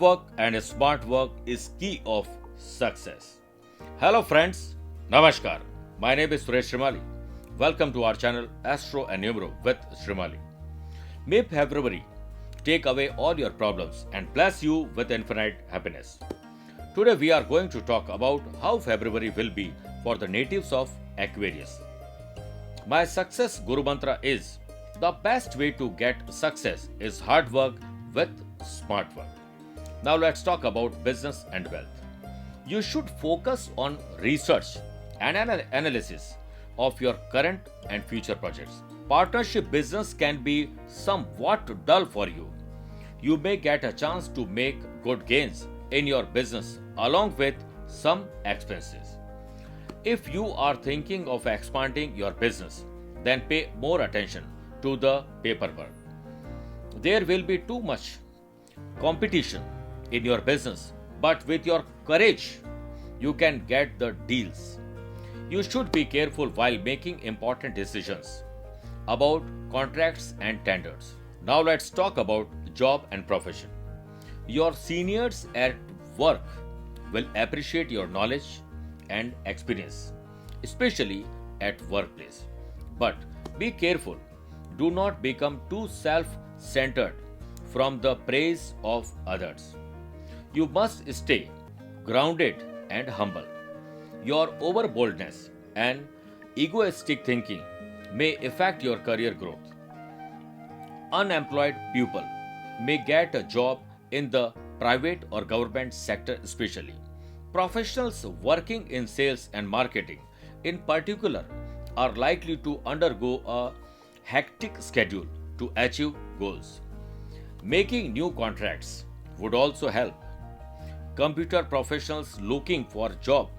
work and smart work is key of success. Hello friends, Namaskar. My name is Suresh Shrimali. Welcome to our channel Astro and Numero with Shrimali. May February take away all your problems and bless you with infinite happiness. Today we are going to talk about how February will be for the natives of Aquarius. My success Guru Mantra is the best way to get success is hard work with smart work. Now let's talk about business and wealth. You should focus on research and analysis of your current and future projects. Partnership business can be somewhat dull for you. You may get a chance to make good gains in your business along with some expenses. If you are thinking of expanding your business, then pay more attention to the paperwork. There will be too much competition in your business, but with your courage, you can get the deals. You should be careful while making important decisions about contracts and tenders. Now let's talk about job and profession. Your seniors at work will appreciate your knowledge and experience, especially at workplace. But be careful. Do not become too self-centered from the praise of others. You must stay grounded and humble. Your overboldness and egoistic thinking may affect your career growth. Unemployed people may get a job in the private or government sector especially. Professionals working in sales and marketing in particular are likely to undergo a hectic schedule to achieve goals. Making new contracts would also help. Computer professionals looking for a job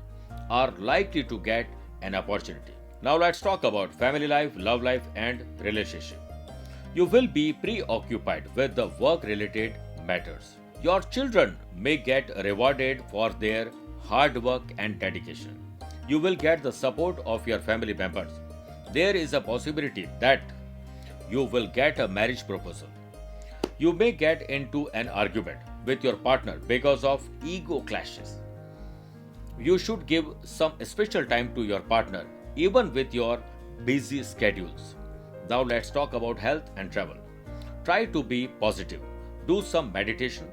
are likely to get an opportunity. Now let's talk about family life, love life and relationship. You will be preoccupied with the work-related matters. Your children may get rewarded for their hard work and dedication. You will get the support of your family members. There is a possibility that you will get a marriage proposal. You may get into an argument with your partner because of ego clashes. You should give some special time to your partner even with your busy schedules. Now let's talk about health and travel. Try to be positive. Do some meditation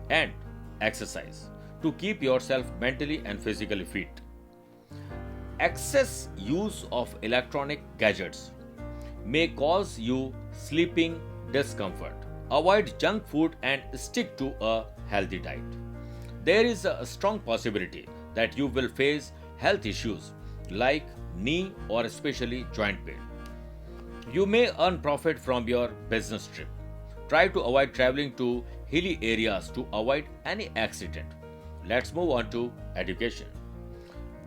and exercise to keep yourself mentally and physically fit. Excess use of electronic gadgets may cause you sleeping discomfort. Avoid junk food and stick to a healthy diet. There is a strong possibility that you will face health issues like knee or especially joint pain. You may earn profit from your business trip. Try to avoid traveling to hilly areas to avoid any accident. Let's move on to education.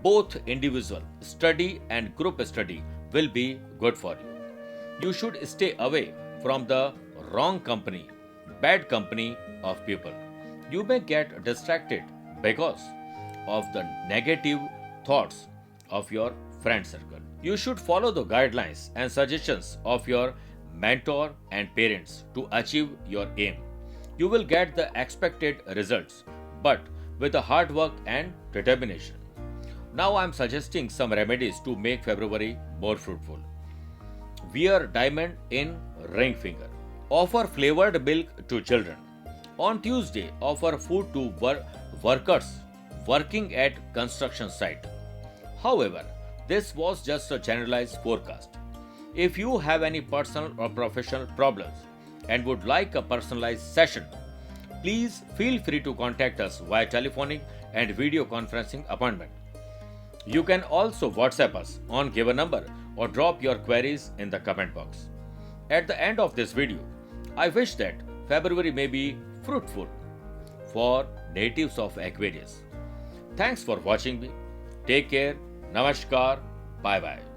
Both individual study and group study will be good for you. You should stay away from the wrong company, bad company of people. You may get distracted because of the negative thoughts of your friend circle. You should follow the guidelines and suggestions of your mentor and parents to achieve your aim. You will get the expected results, but with the hard work and determination. Now I am suggesting some remedies to make February more fruitful. Wear diamond in ring finger. Offer flavored milk to children. On Tuesday, offer food to workers working at construction site. However, this was just a generalized forecast. If you have any personal or professional problems and would like a personalized session, please feel free to contact us via telephonic and video conferencing appointment. You can also WhatsApp us on given number or drop your queries in the comment box. At the end of this video, I wish that February may be fruitful for natives of Aquarius. Thanks for watching me. Take care. Namaskar. Bye bye.